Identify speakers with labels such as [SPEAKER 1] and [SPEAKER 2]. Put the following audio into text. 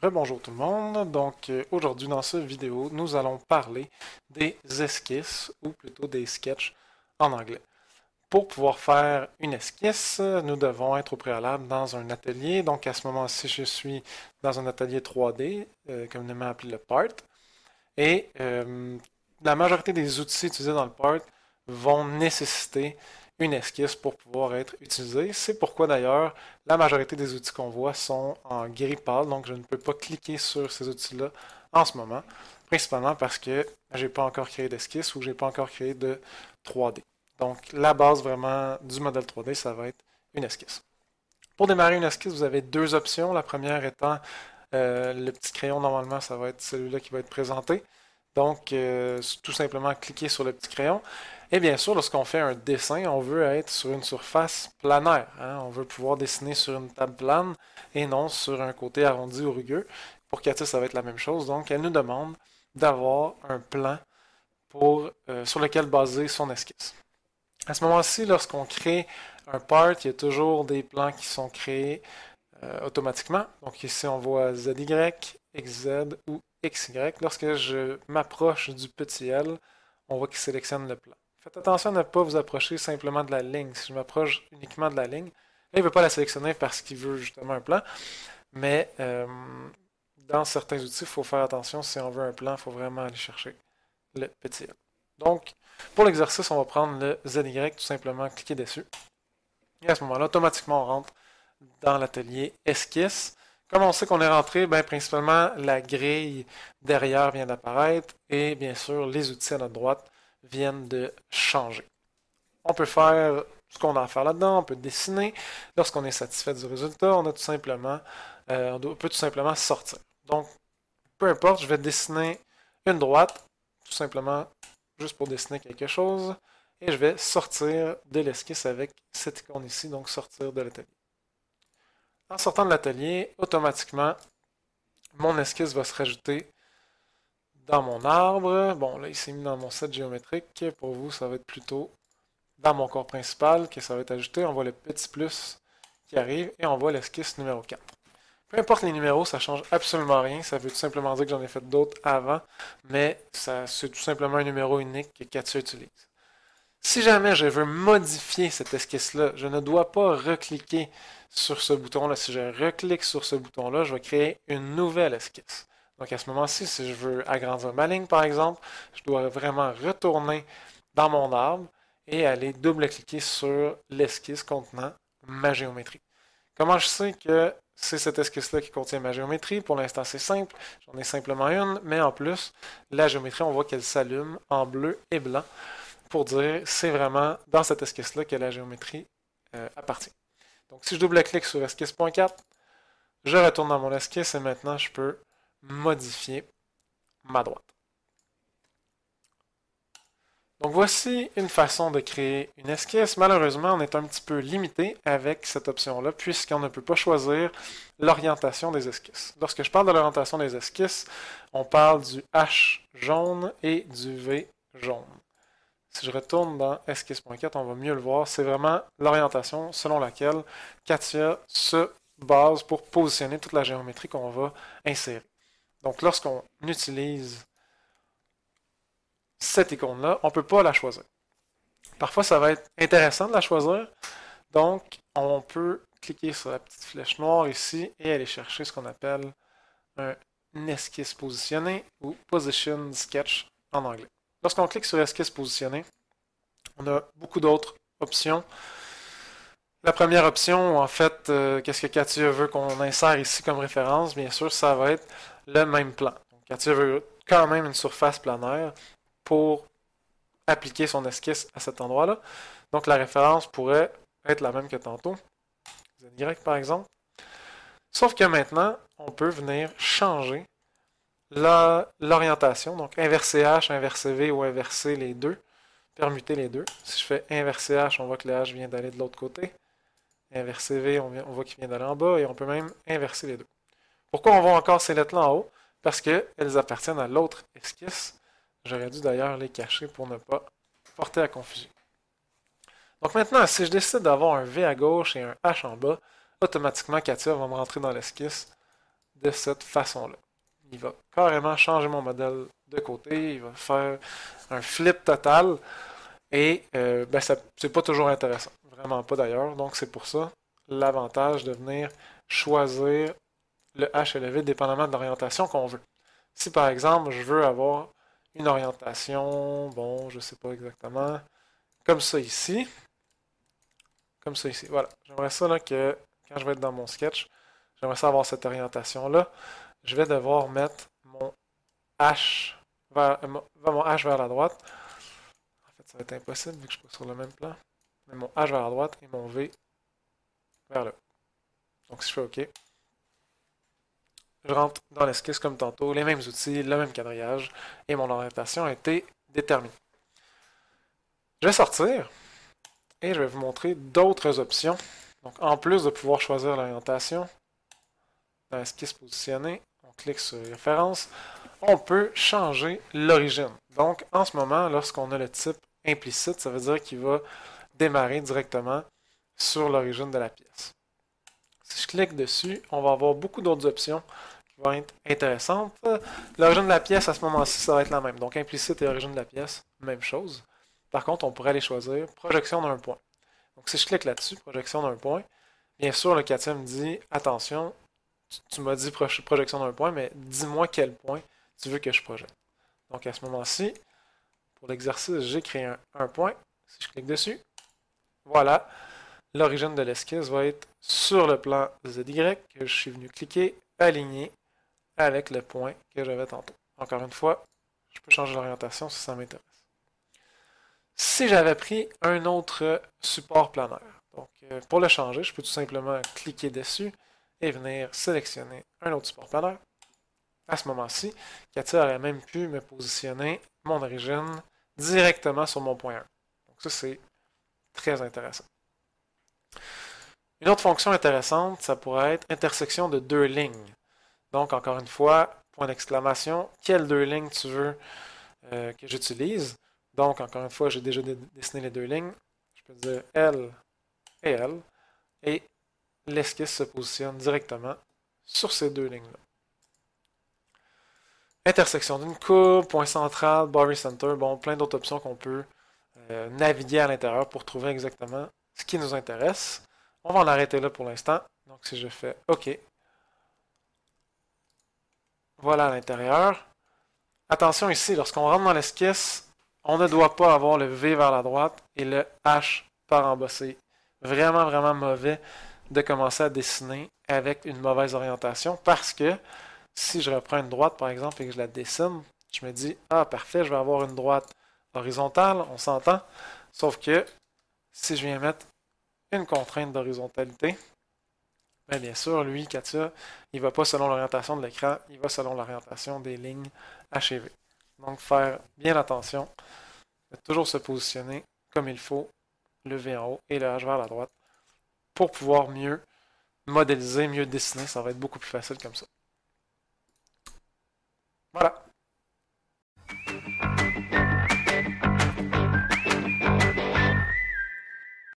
[SPEAKER 1] Rebonjour tout le monde. Donc aujourd'hui dans cette vidéo, nous allons parler des esquisses ou plutôt des sketchs en anglais. Pour pouvoir faire une esquisse, nous devons être au préalable dans un atelier. Donc à ce moment-ci, je suis dans un atelier 3D, communément appelé le part. Et la majorité des outils utilisés dans le part vont nécessiter une esquisse pour pouvoir être utilisée. C'est pourquoi d'ailleurs la majorité des outils qu'on voit sont en gris pâle, donc je ne peux pas cliquer sur ces outils-là en ce moment, principalement parce que je n'ai pas encore créé d'esquisse ou je n'ai pas encore créé de 3D. Donc la base vraiment du modèle 3D, ça va être une esquisse. Pour démarrer une esquisse, vous avez deux options. La première étant le petit crayon, normalement, ça va être celui-là qui va être présenté. Donc, tout simplement cliquer sur le petit crayon. Et bien sûr, lorsqu'on fait un dessin, on veut être sur une surface planaire. Hein? On veut pouvoir dessiner sur une table plane et non sur un côté arrondi ou rugueux. Pour Katia, ça va être la même chose. Donc, elle nous demande d'avoir un plan sur lequel baser son esquisse. À ce moment-ci, lorsqu'on crée un part, il y a toujours des plans qui sont créés automatiquement. Donc ici, on voit ZY, XZ ou XY. Lorsque je m'approche du petit L, on voit qu'il sélectionne le plan. Faites attention à ne pas vous approcher simplement de la ligne. Si je m'approche uniquement de la ligne, là, il ne veut pas la sélectionner parce qu'il veut justement un plan. Mais dans certains outils, il faut faire attention. Si on veut un plan, il faut vraiment aller chercher le petit L. Donc, pour l'exercice, on va prendre le ZY, tout simplement cliquer dessus. Et à ce moment-là, automatiquement, on rentre dans l'atelier esquisse. Comme on sait qu'on est rentré, principalement la grille derrière vient d'apparaître et bien sûr les outils à notre droite viennent de changer. On peut faire ce qu'on a à faire là-dedans, on peut dessiner. Lorsqu'on est satisfait du résultat, on peut tout simplement sortir. Donc, peu importe, je vais dessiner une droite, tout simplement juste pour dessiner quelque chose, et je vais sortir de l'esquisse avec cette icône ici, donc sortir de l'atelier. En sortant de l'atelier, automatiquement, mon esquisse va se rajouter dans mon arbre. Bon, là, il s'est mis dans mon set géométrique. Pour vous, ça va être plutôt dans mon corps principal que ça va être ajouté. On voit le petit plus qui arrive et on voit l'esquisse numéro 4. Peu importe les numéros, ça ne change absolument rien. Ça veut tout simplement dire que j'en ai fait d'autres avant, mais c'est tout simplement un numéro unique que Katia utilise. Si jamais je veux modifier cette esquisse-là, je ne dois pas recliquer sur ce bouton-là. Si je reclique sur ce bouton-là, je vais créer une nouvelle esquisse. Donc à ce moment-ci, si je veux agrandir ma ligne, par exemple, je dois vraiment retourner dans mon arbre et aller double-cliquer sur l'esquisse contenant ma géométrie. Comment je sais que c'est cette esquisse-là qui contient ma géométrie? Pour l'instant, c'est simple. J'en ai simplement une, mais en plus, la géométrie, on voit qu'elle s'allume en bleu et blanc pour dire c'est vraiment dans cette esquisse-là que la géométrie appartient. Donc si je double-clique sur esquisse.4, je retourne dans mon esquisse et maintenant je peux modifier ma droite. Donc voici une façon de créer une esquisse. Malheureusement, on est un petit peu limité avec cette option-là puisqu'on ne peut pas choisir l'orientation des esquisses. Lorsque je parle de l'orientation des esquisses, on parle du H jaune et du V jaune. Si je retourne dans esquisse.4, on va mieux le voir. C'est vraiment l'orientation selon laquelle Katia se base pour positionner toute la géométrie qu'on va insérer. Donc, lorsqu'on utilise cette icône-là, on ne peut pas la choisir. Parfois, ça va être intéressant de la choisir. Donc, on peut cliquer sur la petite flèche noire ici et aller chercher ce qu'on appelle un esquisse positionné ou Position Sketch en anglais. Lorsqu'on clique sur esquisse positionnée, on a beaucoup d'autres options. La première option, en fait, qu'est-ce que Katia veut qu'on insère ici comme référence? Bien sûr, ça va être le même plan. Donc, Katia veut quand même une surface planaire pour appliquer son esquisse à cet endroit-là. Donc, la référence pourrait être la même que tantôt. ZY, par exemple. Sauf que maintenant, on peut venir changer l'orientation, donc inverser H, inverser V ou inverser les deux, permuter les deux. Si je fais inverser H, on voit que le H vient d'aller de l'autre côté. Inverser V, on voit qu'il vient d'aller en bas et on peut même inverser les deux. Pourquoi on voit encore ces lettres-là en haut? Parce qu'elles appartiennent à l'autre esquisse. J'aurais dû d'ailleurs les cacher pour ne pas porter à confusion. Donc maintenant, si je décide d'avoir un V à gauche et un H en bas, automatiquement Katia va me rentrer dans l'esquisse de cette façon-là. Il va carrément changer mon modèle de côté, il va faire un flip total, et ben c'est pas toujours intéressant. Vraiment pas d'ailleurs, donc c'est pour ça l'avantage de venir choisir le H et le V dépendamment de l'orientation qu'on veut. Si par exemple je veux avoir une orientation, bon, je sais pas exactement, comme ça ici, voilà. J'aimerais ça là, que quand je vais être dans mon sketch, j'aimerais ça avoir cette orientation-là. Je vais devoir mettre mon H mon H vers la droite. En fait, ça va être impossible vu que je suis pas sur le même plan. Mais mon H vers la droite et mon V vers le haut. Donc si je fais OK, je rentre dans l'esquisse comme tantôt, les mêmes outils, le même quadrillage, et mon orientation a été déterminée. Je vais sortir, et je vais vous montrer d'autres options. Donc en plus de pouvoir choisir l'orientation, dans l'esquisse positionnée, on clique sur référence, on peut changer l'origine. Donc en ce moment, lorsqu'on a le type implicite, ça veut dire qu'il va démarrer directement sur l'origine de la pièce. Si je clique dessus, on va avoir beaucoup d'autres options qui vont être intéressantes. L'origine de la pièce, à ce moment-ci, ça va être la même. Donc implicite et origine de la pièce, même chose. Par contre, on pourrait aller choisir projection d'un point. Donc si je clique là-dessus, projection d'un point, bien sûr, le CATIA me dit, attention, tu m'as dit projection d'un point, mais dis-moi quel point tu veux que je projette. Donc à ce moment-ci, pour l'exercice, j'ai créé un point. Si je clique dessus, voilà, l'origine de l'esquisse va être sur le plan ZY que je suis venu cliquer, aligner avec le point que j'avais tantôt. Encore une fois, je peux changer l'orientation si ça m'intéresse. Si j'avais pris un autre support planaire, donc pour le changer, je peux tout simplement cliquer dessus et venir sélectionner un autre support planaire. À ce moment-ci, CATIA aurait même pu me positionner mon origine directement sur mon point 1. Donc ça, c'est très intéressant. Une autre fonction intéressante, ça pourrait être intersection de deux lignes. Donc, encore une fois, point d'exclamation, quelles deux lignes tu veux que j'utilise. Donc, encore une fois, j'ai déjà dessiné les deux lignes. Je peux dire L et L. Et l'esquisse se positionne directement sur ces deux lignes-là. Intersection d'une courbe, point central, body center, bon, plein d'autres options qu'on peut naviguer à l'intérieur pour trouver exactement ce qui nous intéresse. On va en arrêter là pour l'instant. Donc, si je fais OK, voilà à l'intérieur. Attention ici, lorsqu'on rentre dans l'esquisse, on ne doit pas avoir le V vers la droite et le H par en bas. C'est vraiment, vraiment mauvais de commencer à dessiner avec une mauvaise orientation parce que si je reprends une droite, par exemple, et que je la dessine, je me dis, ah, parfait, je vais avoir une droite horizontale, on s'entend. Sauf que si je viens mettre une contrainte d'horizontalité, bien sûr, lui, CATIA, il ne va pas selon l'orientation de l'écran, il va selon l'orientation des lignes H et V. Donc, faire bien attention de toujours se positionner comme il faut, le V en haut et le H vers la droite, pour pouvoir mieux modéliser, mieux dessiner. Ça va être beaucoup plus facile comme ça. Voilà.